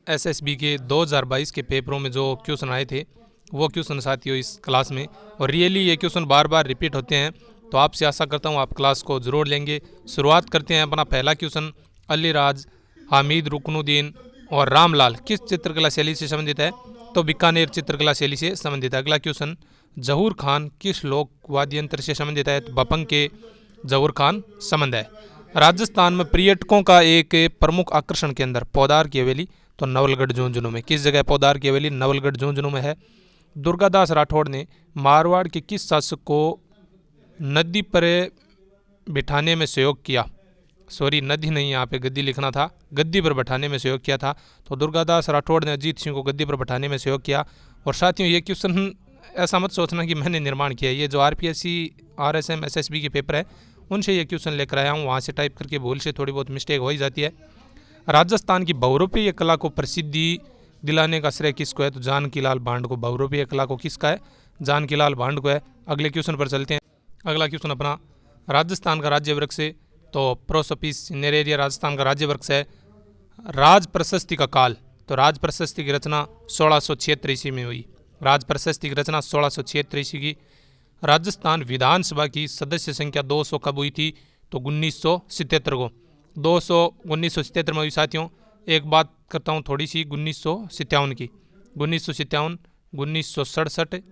SSB के 2022 के पेपरों में जो क्वेश्चन आए थे वो क्वेश्चन साथियों इस क्लास में, और रियली ये क्वेश्चन बार बार रिपीट होते हैं, तो आपसे आशा करता हूँ आप क्लास को ज़रूर लेंगे। शुरुआत करते हैं। अपना पहला क्वेश्चन, अलीराज, हामिद रुकनुद्दीन और रामलाल किस चित्रकला शैली से संबंधित है? तो बीकानेर चित्रकला शैली से संबंधित है। अगला क्वेश्चन, जहूर खान किस लोक वाद्य यंत्र से संबंधित है? तो बपंग के जहूर खान संबंध है। राजस्थान में पर्यटकों का एक प्रमुख आकर्षण के अंदर पौदार की हवेली, तो नवलगढ़ झुंझुनू में। किस जगह पौदार की हवेली? नवलगढ़ झुंझुनू में है। दुर्गादास राठौड़ ने मारवाड़ के किस शासक को नदी पर बिठाने में सहयोग किया? सॉरी, नदी नहीं, यहाँ पे गद्दी लिखना था, गद्दी पर बैठाने में सहयोग किया था। तो दुर्गादास राठौड़ ने अजीत सिंह को गद्दी पर बैठाने में सहयोग किया। और साथियों ये क्वेश्चन ऐसा मत सोचना कि मैंने निर्माण किया, ये जो आरपीएससी, आरएसएम, एसएसबी के पेपर है उनसे ये क्वेश्चन लेकर आया हूँ। वहाँ से टाइप करके भूल से थोड़ी बहुत मिस्टेक हो ही जाती है। राजस्थान की बहुरूपीय कला को प्रसिद्धि दिलाने का श्रेय किसको है? तो जानकीलाल भांड को। बहुरूपीय कला को किसका है? जानकीलाल भांड को है। अगले क्वेश्चन पर चलते हैं। अगला क्वेश्चन अपना, राजस्थान का राज्य वृक्ष है? तो प्रोसोपिस सिनेरेरिया राजस्थान का राज्य वृक्ष है। राज प्रशस्ति का काल? तो राज प्रशस्ति की रचना 1676 ईस्वी में हुई। राज प्रशस्ति की रचना 1676 ईस्वी की। राजस्थान विधानसभा की सदस्य संख्या 200 कब हुई थी? तो 1977 को। 1977 में हुई साथियों। एक बात करता हूँ थोड़ी सी 1957 की। 1957, 1967,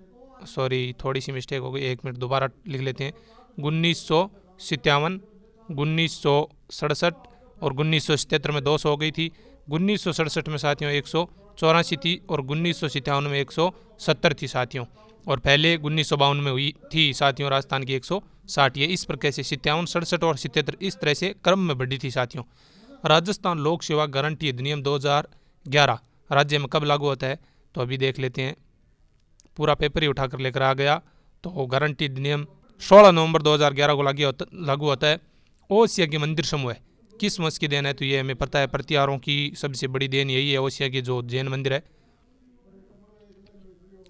सॉरी थोड़ी सी मिस्टेक हो गई, 1 मिनट दोबारा लिख लेते हैं। 1957, 1967 और 1977 में 200 हो गई थी। 1967 में साथियों 184 थी और 1957 में 170 थी साथियों। और पहले 1952 में हुई थी साथियों राजस्थान की 160। ये इस प्रकार से 57, 67 और 77 इस तरह से क्रम में बढ़ी थी साथियों। राजस्थान लोक सेवा गारंटी अधिनियम 2011 राज्य में कब लागू होता है? तो अभी देख लेते हैं, पूरा पेपर ही उठाकर लेकर आ गया। तो गारंटी अधिनियम 16 नवंबर 2011 को लागू होता है। ओसिया की मंदिर समूह है किस वंश की देन है? तो ये हमें पता है, प्रतिहारों की सबसे बड़ी देन यही है, ओसिया की जो जैन मंदिर है।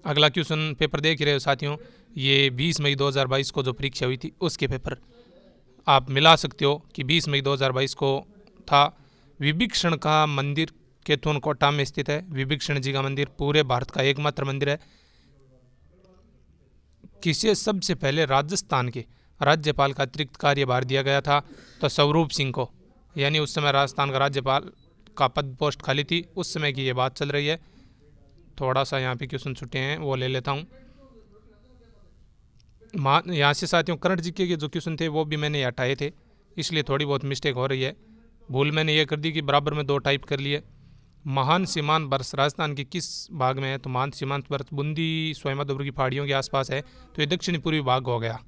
अगला क्वेश्चन पेपर देख ही रहे हो साथियों, ये 20 मई 2022 को जो परीक्षा हुई थी उसके पेपर आप मिला सकते हो कि 20 मई 2022 को था। विभीषण का मंदिर केतुनकोटा में स्थित है। विभीषण जी का मंदिर पूरे भारत का एकमात्र मंदिर है। किसे सबसे पहले राजस्थान के राज्यपाल का अतिरिक्त कार्यभार दिया गया था? तो स्वरूप सिंह को। यानी उस समय राजस्थान का राज्यपाल का पद पोस्ट खाली थी, उस समय की ये बात चल रही है। थोड़ा सा यहाँ पे क्वेश्चन छुट्टे हैं वो ले लेता हूँ। यहाँ से साथियों करंट जीके के जो क्वेश्चन थे वो भी मैंने हटाए थे, इसलिए थोड़ी बहुत मिस्टेक हो रही है। भूल मैंने ये कर दी कि बराबर में 2 टाइप कर लिए। महान सीमांत वर्ष राजस्थान के किस भाग में है? तो महान सीमांत वर्ष बूंदी स्वयंवर की पहाड़ियों के आसपास है, तो ये दक्षिणी पूर्वी भाग हो गया।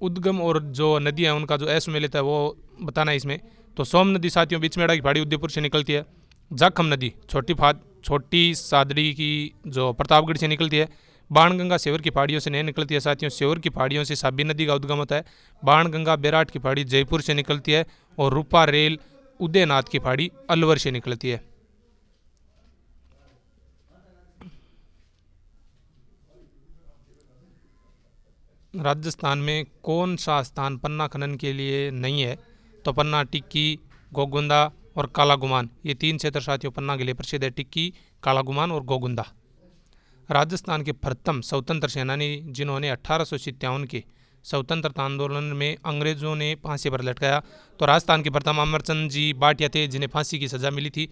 उद्गम और जो नदी है उनका जो असुमेलित है वो बताना है इसमें। तो सोम नदी साथियों बीचमेड़ा की पहाड़ी उदयपुर से निकलती है। जाखम नदी छोटी सादड़ी की जो प्रतापगढ़ से निकलती है। बाणगंगा सेवर की पहाड़ियों से नहीं निकलती है साथियों, सेवर की पहाड़ियों से साबी नदी का उद्गम होता है। बाणगंगा बेराट की पहाड़ी जयपुर से निकलती है और रूपा रेल उदयनाथ की पहाड़ी अलवर से निकलती है। राजस्थान में कौन सा स्थान पन्ना खनन के लिए नहीं है? तो पन्ना, टिक्की, गोगुंदा और काला गुमान, ये 3 क्षेत्र साथियों पन्ना के लिए प्रसिद्ध है। टिक्की, काला गुमान और गोगुंदा। राजस्थान के प्रथम स्वतंत्र सेनानी जिन्होंने 1857 के स्वतंत्रता आंदोलन में अंग्रेजों ने फांसी पर लटकाया, तो राजस्थान के प्रथम अमरचंद जी भाटिया थे जिन्हें फांसी की सजा मिली थी।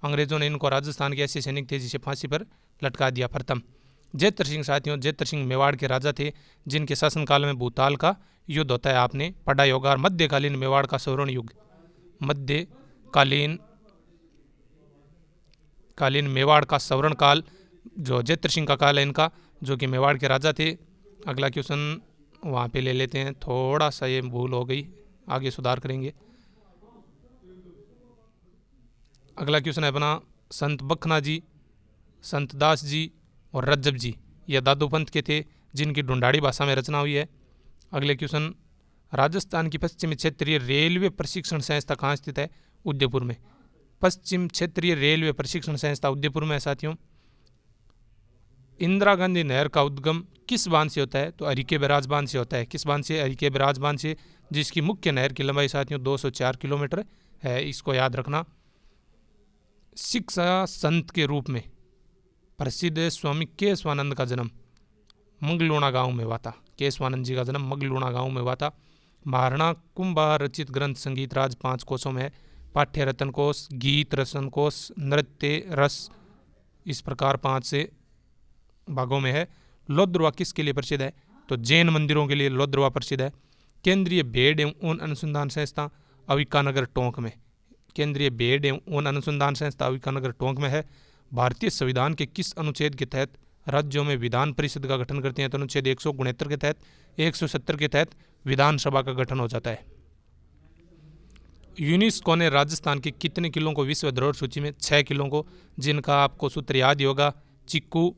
अंग्रेजों ने इनको, राजस्थान के ऐसे सैनिक थे जिसे फांसी पर लटका दिया प्रथम। जैत्र सिंह साथियों, जैत्र सिंह मेवाड़ के राजा थे जिनके शासनकाल में भूताल का युद्ध होता है, आपने पढ़ा होगा। और मध्यकालीन मेवाड़ का स्वर्ण युग, मध्यकालीन मेवाड़ का स्वर्ण काल जो जैत्र सिंह का काल है इनका, जो कि मेवाड़ के राजा थे। अगला क्वेश्चन वहाँ पे ले लेते हैं, थोड़ा सा ये भूल हो गई, आगे सुधार करेंगे। अगला क्वेश्चन है अपना, संत बखना जी, संत दास जी और रज्जब जी ये दादू पंथ के थे जिनकी ढूंढाड़ी भाषा में रचना हुई है। अगले क्वेश्चन, राजस्थान की पश्चिमी क्षेत्रीय रेलवे प्रशिक्षण संस्था कहाँ स्थित है? उदयपुर में। पश्चिम क्षेत्रीय रेलवे प्रशिक्षण संस्था उदयपुर में है साथियों। इंदिरा गांधी नहर का उद्गम किस बांध से होता है? तो हरिके बैराज बांध से होता है। किस बांध से? हरिके बैराज बांध से, जिसकी मुख्य नहर की लंबाई साथियों 204 किलोमीटर है, इसको याद रखना। शिक्षा संत के रूप में प्रसिद्ध स्वामी केशवानंद का जन्म मंगलूणा गांव में हुआ था। केशवानंद जी का जन्म मंगलूणा गांव में हुआ था। महाराणा कुंभा रचित ग्रंथ संगीत राज 5 कोशों में है। पाठ्य रत्न कोश, गीत रसन कोश, नृत्य रस, इस प्रकार 5 से भागों में है। लोद्रवा किसके लिए प्रसिद्ध है? तो जैन मंदिरों के लिए लोद्रवा प्रसिद्ध है। केंद्रीय भेड़ एवं ऊन अनुसंधान संस्था अविकानगर टोंक में, केंद्रीय भेड़ एवं ऊन अनुसंधान संस्था अविकानगर टोंक में है। भारतीय संविधान के किस अनुच्छेद के तहत राज्यों में विधान परिषद का गठन करते हैं? तो अनुच्छेद 169 के तहत, 170 के तहत विधानसभा का गठन हो जाता है। यूनेस्को ने राजस्थान के कितने किलों को विश्व धरोहर सूची में? 6 किलों को, जिनका आपको सूत्र याद ही होगा, चिक्कू,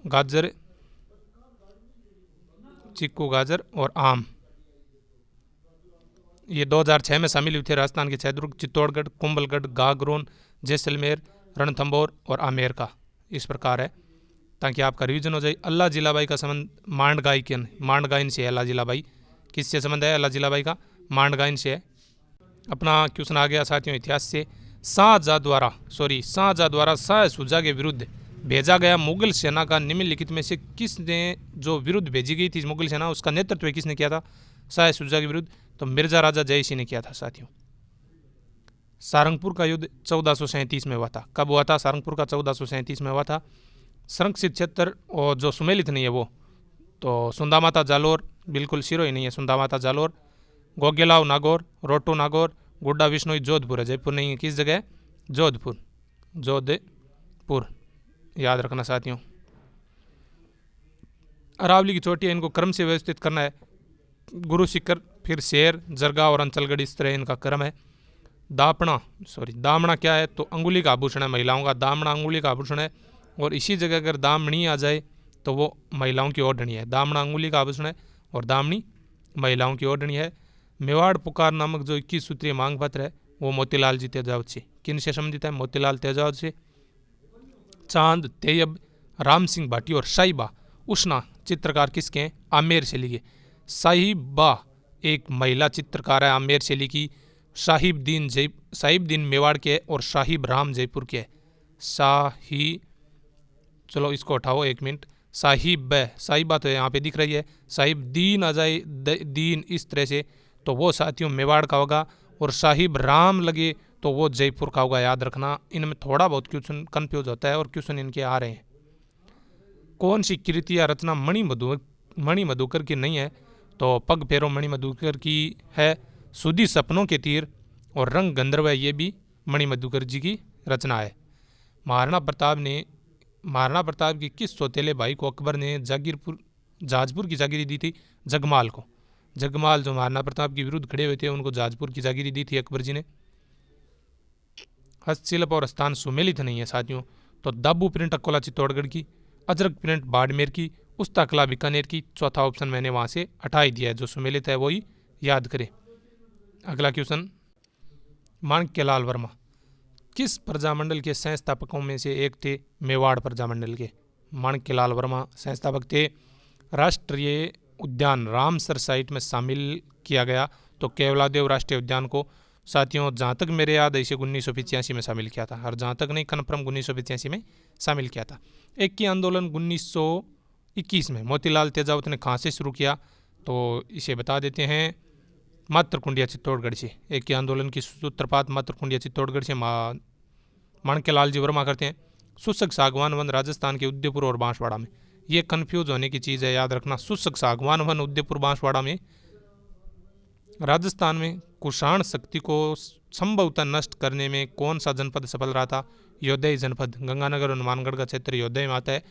गाजर और आम। ये 2006 में शामिल हुए थे। राजस्थान के 6 दुर्ग चित्तौड़गढ़, कुंभलगढ़, गागरोन, जैसलमेर, रणथंभौर और आमेर का, इस प्रकार है, ताकि आपका रिवीजन हो जाए। अल्लाह जिलाबाई का संबंध मांडगाइन से है। अल्लाह जिलाबाई किससे संबंध है? अल्लाह जिलाबाई का मांडगाइन से है। अपना क्वेश्चन आ गया साथियों इतिहास से। शाहजहाँ द्वारा शाह शुजा के विरुद्ध भेजा गया मुगल सेना का निम्नलिखित में से किसने, जो विरुद्ध भेजी गई थी मुगल सेना, उसका नेतृत्व किसने किया था शाह शुजा के विरुद्ध? तो मिर्जा राजा जय सिंह ने किया था साथियों। सारंगपुर का युद्ध 1437 में हुआ था। कब हुआ था? सारंगपुर का 1437 में हुआ था। संरक्षित क्षेत्र और जो सुमेलित नहीं है वो, तो सुंदामाता जालोर, बिल्कुल सिरोही नहीं है, सुंदामाता जालोर, गोगेलाव नागौर, रोटू नागौर, गुड्डा विश्नोई जोधपुर है, जयपुर नहीं है। किस जगह है? जोधपुर, याद रखना साथियों। अरावली की चोटी है, इनको क्रम से व्यवस्थित करना है। गुरु शिखर, फिर शेर, जरगा और अंचलगढ़, इस तरह इनका क्रम है। दामना क्या है? तो अंगुली का आभूषण है महिलाओं का। दामना अंगुली का आभूषण है, और इसी जगह अगर दामनी आ जाए तो वो महिलाओं की ओढ़नी है। दामना अंगुली का आभूषण है और दामनी महिलाओं की ओढ़नी है। मेवाड़ पुकार नामक जो 21 सूत्रीय मांग पत्र है वो मोतीलाल जी तेजावत से, किन से संबंधित है? मोतीलाल तेजावत से। चांद, तेयब, राम सिंह भाटी और साहिबा उष्णा चित्रकार किसके हैं? आमेर शैली के। साहिबा एक महिला चित्रकार है, आमेर शैली की। साहिब दीन मेवाड़ के है और साहिब राम जयपुर के है। चलो इसको उठाओ 1 मिनट। साहिबा तो यहाँ पे दिख रही है, साहिब दीन आ जाए, दीन इस तरह से, तो वो साथियों मेवाड़ का होगा। और साहिब राम लगे तो वो जयपुर का होगा, याद रखना। इनमें थोड़ा बहुत क्वेश्चन कन्फ्यूज होता है और क्वेश्चन इनके आ रहे हैं। कौन सी कृति या रचना मणि मधुकर की नहीं है? तो पग फेरो मणि मधुकर की है। सुधी सपनों के तीर और रंग गंधर्व है, ये भी मणि मधुकर जी की रचना है। महाराणा प्रताप की किस सौतेले भाई को अकबर ने जाजपुर की जागीरी दी थी? जगमाल को। जगमाल जो महाराणा प्रताप के विरुद्ध खड़े हुए थे उनको जाजपुर की जागीरी दी थी अकबर जी ने। हस्तशिल्प और स्थान सुमेलित नहीं है साथियों, तो दाबू प्रिंट अकोला चित्तौड़गढ़ की, अजरक प्रिंट बाड़मेर की, उस्ता कला बीकानेर की। चौथा ऑप्शन मैंने वहाँ से हटा ही दिया है, जो सुमेलित है वही याद करें। अगला क्वेश्चन, माणक्यलाल वर्मा किस प्रजामंडल के संस्थापकों में से एक थे? मेवाड़ प्रजामंडल के माणक्यलाल वर्मा संस्थापक थे। राष्ट्रीय उद्यान रामसर साइट में शामिल किया गया तो केवलादेव राष्ट्रीय उद्यान को साथियों, जहाँ तक मेरे याद है, इसे 1985 में शामिल किया था। और जहाँ तक नहीं कन्फर्म, 1985 में शामिल किया था। एक की आंदोलन 1921 में मोतीलाल तेजावत ने कहाँ से शुरू किया? तो इसे बता देते हैं, मातरकुंडिया चित्तौड़गढ़ से। एक की आंदोलन की सूत्रपात मातरकुंडिया चित्तौड़गढ़ से माणक्यलाल जी वर्मा करते हैं। शुष्क सागवान वन राजस्थान के उदयपुर और बांसवाड़ा में। ये कन्फ्यूज होने की चीज़ है, याद रखना। शुष्क सागवान वन उदयपुर बांसवाड़ा में। राजस्थान में कुषाण शक्ति को संभवतः नष्ट करने में कौन सा जनपद सफल रहा था? योदय जनपद। गंगानगर और हनुमानगढ़ का क्षेत्र योदय में आता है।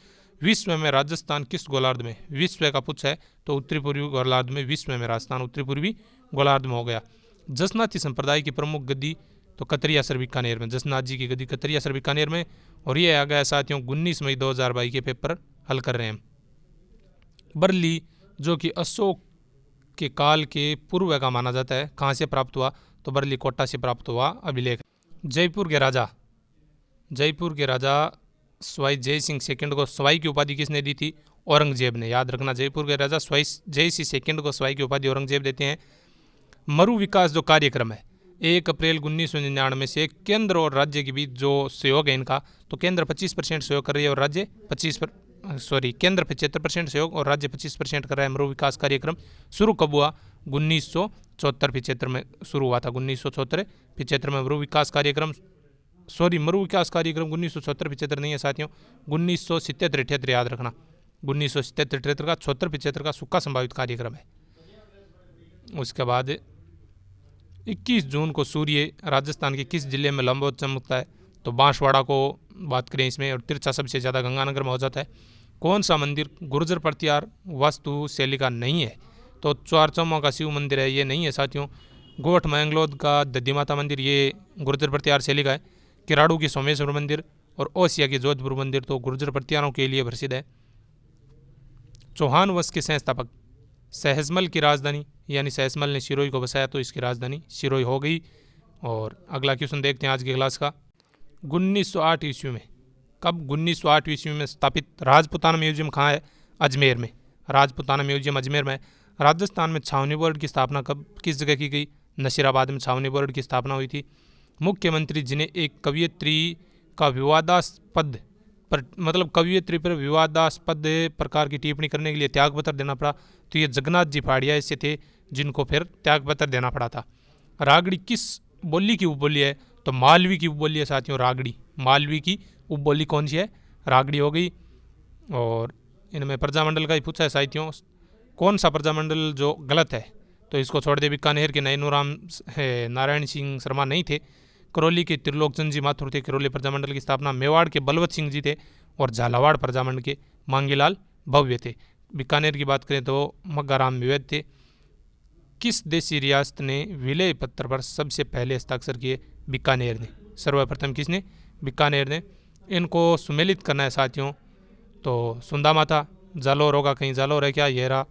विश्व में राजस्थान किस गोलार्ध में? विश्व का पूछा है तो उत्तरी पूर्वी गोलार्ध में। विश्व में राजस्थान उत्तरी पूर्वी गोलार्ध में हो गया। जसनाथी संप्रदाय की प्रमुख गद्दी तो कतरिया सर बीकानेर में। जसनाथ जी की गद्दी कतरिया सर बीकानेर में। और ये आ गया साथियों 19 मई 2022 के पेपर हल कर रहे हैं। बरली जो कि अशोक के काल के पूर्व का माना जाता है, कहाँ से प्राप्त हुआ? तो बरली कोटा से प्राप्त हुआ अभिलेख। जयपुर के राजा स्वाई जय सिंह सेकंड को स्वाई की उपाधि किसने दी थी? औरंगजेब ने। याद रखना, जयपुर के राजा स्वाई जय सिंह सेकंड को स्वाई की उपाधि औरंगजेब देते हैं। मरु विकास जो कार्यक्रम है 1 अप्रैल 1999 से केंद्र और राज्य के बीच जो सहयोग है इनका, तो केंद्र 25% सहयोग कर रही है और राज्य केंद्र 75% सहयोग और राज्य 25% कर रहा है। मरु विकास कार्यक्रम शुरू कब हुआ? 1974-75 में शुरू हुआ था। 1974-75 में मरु विकास कार्यक्रम 1974-75 नहीं है साथियों, 1977-78 याद रखना। 1977-78 का 74-75 का सूखा संभावित कार्यक्रम है। उसके बाद 21 जून को सूर्य राजस्थान के किस जिले में लंबवत चमकता है? तो बांसवाड़ा को बात करें इसमें, और तिरछा सबसे ज़्यादा गंगानगर में हो जाता है। कौन सा मंदिर गुर्जर प्रतिहार वास्तु शैली का नहीं है? तो चारचम्मा का शिव मंदिर है, ये नहीं है साथियों। गोठ मैंगलोद का दद्दी माता मंदिर ये गुर्जर प्रतिहार शैली का है। किराड़ू की सोमेश्वर मंदिर और ओसिया की जोधपुर मंदिर तो गुर्जर प्रतिहारों के लिए प्रसिद्ध है। चौहान वंश के संस्थापक सहजमल की राजधानी, यानी सहजमल ने सिरोही को बसाया तो इसकी राजधानी सिरोही हो गई। और अगला क्वेश्चन देखते हैं आज की क्लास का। 1908 ईस्वी में, कब 1908 ईस्वी में स्थापित राजपुताना म्यूजियम कहाँ है? अजमेर में। राजपुताना म्यूजियम अजमेर में। राजस्थान में छावनी बोर्ड की स्थापना कब किस जगह की गई? नसीराबाद में छावनी बोर्ड की स्थापना हुई थी। मुख्यमंत्री जिन्हें एक कवियत्री का विवादास्पद कवियत्री पर विवादास्पद प्रकार की टिप्पणी करने के लिए त्यागपत्र देना पड़ा, तो ये जगन्नाथ जी पहाड़िया ऐसे थे जिनको फिर त्यागपत्र देना पड़ा था। रागड़ी किस बोली की उपबोली है? तो मालवी की उपबोली है साथियों, रागड़ी। मालवी की उपबोली कौन सी है? रागड़ी हो गई। और इनमें प्रजामंडल का ही पूछा है साथियों, कौन सा प्रजामंडल जो गलत है? तो इसको छोड़ दे, बीकानेर के नैनूराम नारायण सिंह शर्मा नहीं थे। करौली के त्रिलोकचंद जी माथुर थे। करौली प्रजामंडल की स्थापना मेवाड़ के बलवत सिंह जी थे और झालावाड़ प्रजामंडल के मांगीलाल भव्य थे। बीकानेर की बात करें तो मग्गाराम विवेद थे। किस देशी रियासत ने विलय पत्र पर सबसे पहले हस्ताक्षर किए? बीकानेर ने। सर्वप्रथम किसने? बीकानेर ने। इनको सुमेलित करना है साथियों, तो सुंदा माता, जालोर होगा कहीं, जालोर है क्या? ये रहा।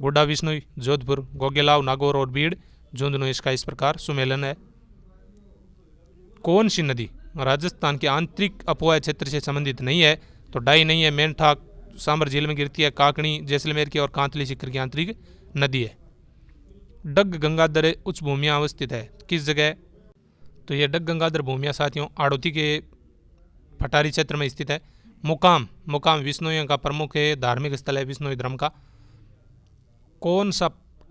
गोड्डा विष्णुई जोधपुर, गोगेलाव नागौर और बीड़ झुंझुनू, इसका इस प्रकार सुमेलन है। कौन सी नदी राजस्थान के आंतरिक अपवाह क्षेत्र से संबंधित नहीं है? तो डाई नहीं है, मेंढा सांबर झील में गिरती है, काकणी जैसलमेर की और कांतली सीकर की आंतरिक नदी है। डग गंगाधर उच्च भूमियाँ अवस्थित है किस जगह? तो ये डग गंगाधर भूमियाँ साथियों आड़ोती के पठारी क्षेत्र में स्थित है। मुकाम विष्णुइयों का प्रमुख है, धार्मिक स्थल है विष्णुई धर्म का। कौन सा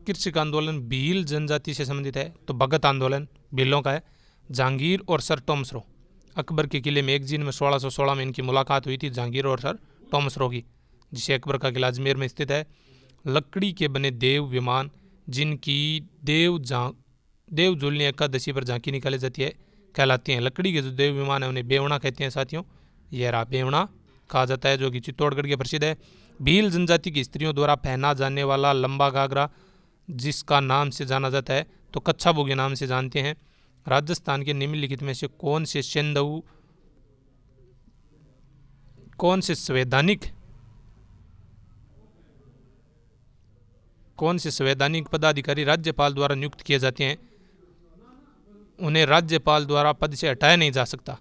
कृषिक आंदोलन भील जनजाति से संबंधित है? तो भगत आंदोलन भीलों का है। जहांगीर और सर टॉमस रो, अकबर के किले मैगजीन में 1616 में इनकी मुलाकात हुई थी, जहांगीर और सर टॉमस रो की, जिसे अकबर का किला अजमेर में स्थित है। लकड़ी के बने देव विमान जिनकी देव जुलनी एकादशी पर झांकी निकाली जाती है कहलाती हैं। लकड़ी के जो देव विमान है उन्हें बेवड़ा कहते हैं साथियों, यह रहा बेवड़ा कहा जाता है, जो कि चित्तौड़गढ़ के प्रसिद्ध है। भील जनजाति की स्त्रियों द्वारा पहना जाने वाला लंबा घाघरा जिसका नाम से जाना जाता है तो कच्छाबू के नाम से जानते हैं। राजस्थान के निम्नलिखित में से कौन से संवैधानिक पदाधिकारी राज्यपाल द्वारा नियुक्त किए जाते हैं? उन्हें राज्यपाल द्वारा पद से हटाया नहीं जा सकता।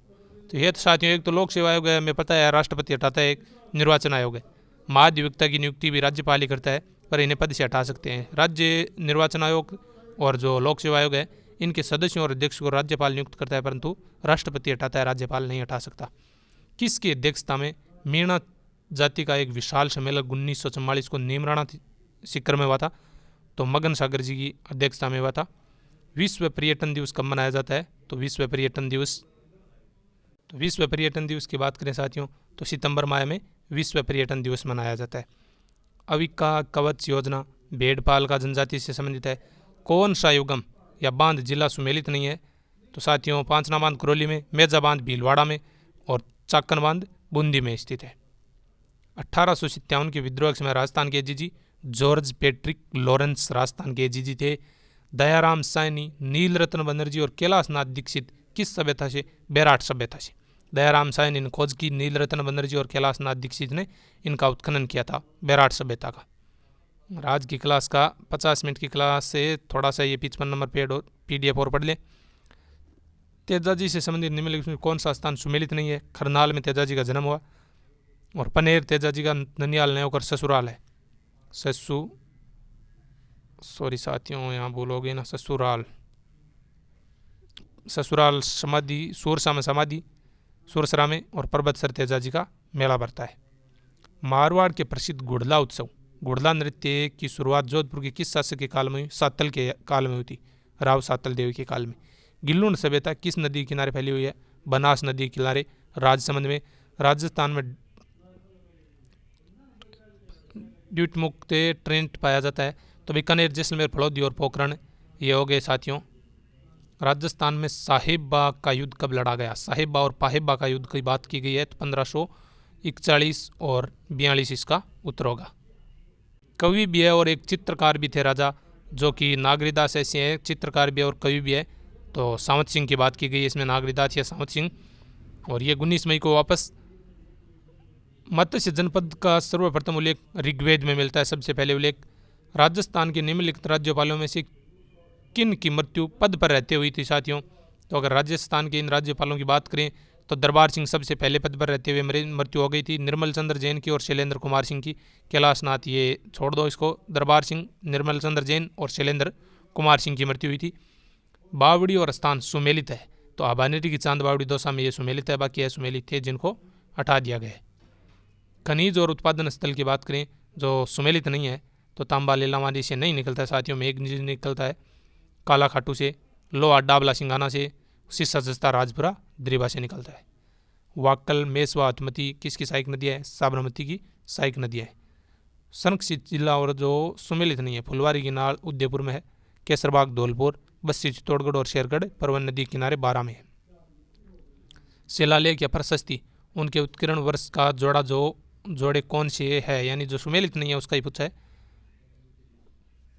तो ये तो साथियों, एक तो लोक सेवा आयोग है, हमें पता है राष्ट्रपति हटाता है, एक निर्वाचन आयोग है। महाधिवक्ता की नियुक्ति भी राज्यपाल ही करता है, पर इन्हें पद से हटा सकते हैं। राज्य निर्वाचन आयोग और जो लोक सेवा आयोग है इनके सदस्यों और अध्यक्ष को राज्यपाल नियुक्त करता है, परंतु राष्ट्रपति हटाता है, राज्यपाल नहीं हटा सकता। किसकी अध्यक्षता में मीणा जाति का एक विशाल सम्मेलन 1944 को नीमराणा शिखर में हुआ था? तो मगन सागर जी की अध्यक्षता में हुआ था। विश्व पर्यटन दिवस कब मनाया जाता है? तो विश्व पर्यटन दिवस की बात करें साथियों तो सितंबर माह में विश्व पर्यटन दिवस मनाया जाता है। अविका कवच योजना भेड़पाल का जनजाति से संबंधित है। कौन सा युगम या बांध जिला सुमेलित नहीं है? तो साथियों पांचना बांध करौली में, मेजा बांध भीलवाड़ा में और चाकन बांध बूंदी में स्थित है। 1857 के विद्रोह के समय राजस्थान के AGG George Patrick Lawrence Rajasthan के एजीजी थे। दयाराम सायनी, नीलरत्न बनर्जी और कैलाशनाथ दीक्षित किस सभ्यता से? बैराट सभ्यता से। दयाराम सायनी ने खोज की, नीलरत्न बनर्जी और कैलाशनाथ दीक्षित ने इनका उत्खनन किया था बैराट सभ्यता का। आज की क्लास का 50 मिनट की क्लास से थोड़ा सा ये 55 नंबर PDF और पढ़ लें। तेजाजी से संबंधित निम्नलिखित में कौन सा स्थान सुमेलित नहीं है? खरनाल में तेजाजी का जन्म हुआ और पनेर तेजाजी का ननियाल नहीं होकर ससुराल है। सॉरी साथियों यहाँ भूल हो गई ना, ससुराल। ससुराल समाधि सूरसा में समाधि सूरसरा में और पर्वत सर तेजा जी का मेला भरता है। मारवाड़ के प्रसिद्ध गुड़ला उत्सव, गुड़ला नृत्य की शुरुआत जोधपुर के किस शासक के काल में हुई? सातल के काल में हुई थी, राव सातल देवी के काल में। गिल्लुण सभ्यता किस नदी के किनारे फैली हुई है? बनास नदी के किनारे, राजसमंद में। राजस्थान में द्वीपमुक्त ट्रेंट पाया जाता है, तो बीकानेर, जैसलमेर, फलौदी और पोखरण ये हो गए साथियों। राजस्थान में साहिबा का युद्ध कब लड़ा गया? साहिबा और पाहिबा का युद्ध की बात की गई है, तो 1541 और 42 इसका उत्तर होगा। कवि भी है और एक चित्रकार भी थे राजा, जो कि नागरीदास ऐसे हैं, चित्रकार भी है और कवि भी है, तो सावंत सिंह की बात की गई है इसमें, नागरीदास या सावंत सिंह। और ये 19 मई को वापस मत्स्य जनपद का सर्वप्रथम उल्लेख ऋग्वेद में मिलता है, सबसे पहले उल्लेख। राजस्थान के निम्नलिखित राज्यपालों में से किन की मृत्यु पद पर रहते हुई थी साथियों? तो अगर राजस्थान के इन राज्यपालों की बात करें तो दरबार सिंह सबसे पहले पद पर रहते हुए मृत्यु हो गई थी, निर्मल चंद्र जैन की और शैलेंद्र कुमार सिंह की। कैलाशनाथ ये छोड़ दो इसको, दरबार सिंह, निर्मल चंद्र जैन और शैलेंद्र कुमार सिंह की मृत्यु हुई थी। बावड़ी और स्थान सुमेलित है, तो आबानेरी की चांद बावड़ी दौसा में ये सुमेलित है, बाकी असुमेलित थे जिनको हटा दिया गया। खनिज और उत्पादन स्थल की बात करें जो सुमेलित नहीं है, तो तांबा लीलामारी से नहीं निकलता है साथियों, मेघनीज निकलता है, काला खाटू से, लोहा डाबला सिंगाना से, सिस्सा जस्ता राजपुरा द्रिबा से निकलता है। वाक्कल, मेसवा, हथमती किसकी सहायक नदी है? साबरमती की सहायक नदी है। संरक्षित जिला और जो सुमेलित नहीं है, फुलवारी की नाल उदयपुर में है, केसरबाग धौलपुर, बस्सी चित्तौड़गढ़ और शेरगढ़ परवन नदी किनारे 12 में है। शिलालेख या प्रशस्ति, उनके उत्कीर्ण वर्ष का जोड़े कौन से है? यानी जो सुमेलित नहीं है उसका ही पूछा है,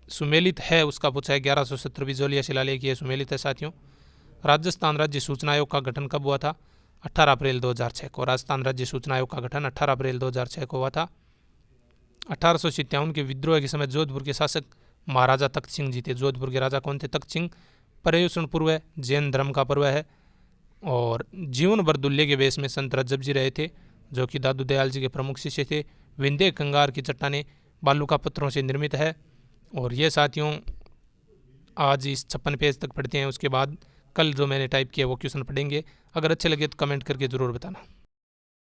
सुमेलित है उसका पूछा है। 1170 बिजोलिया शिलालेख ये सुमेलित है साथियों। राजस्थान राज्य सूचना आयोग का गठन कब हुआ था? 18 अप्रैल 2006 को। राजस्थान राज्य सूचना आयोग का गठन 18 अप्रैल 2006 को हुआ था। 1857 के विद्रोह के समय जोधपुर के शासक महाराजा तख्त सिंह जी थे। जोधपुर के राजा कौन थे? तख्त सिंह। पर्युषण पर्व है, जैन धर्म का पर्व है। और जीवन भर दुल्हे के वेश में संत रज्जब जी रहे थे, जो कि दादू दयाल जी के प्रमुख शिष्य थे। विंध्य कंगार की चट्टानें बालू का पत्थरों से निर्मित है। और ये साथियों आज इस 56 पेज तक पढ़ते हैं, उसके बाद कल जो मैंने टाइप किया वो क्वेश्चन पढ़ेंगे। अगर अच्छे लगे तो कमेंट करके ज़रूर बताना।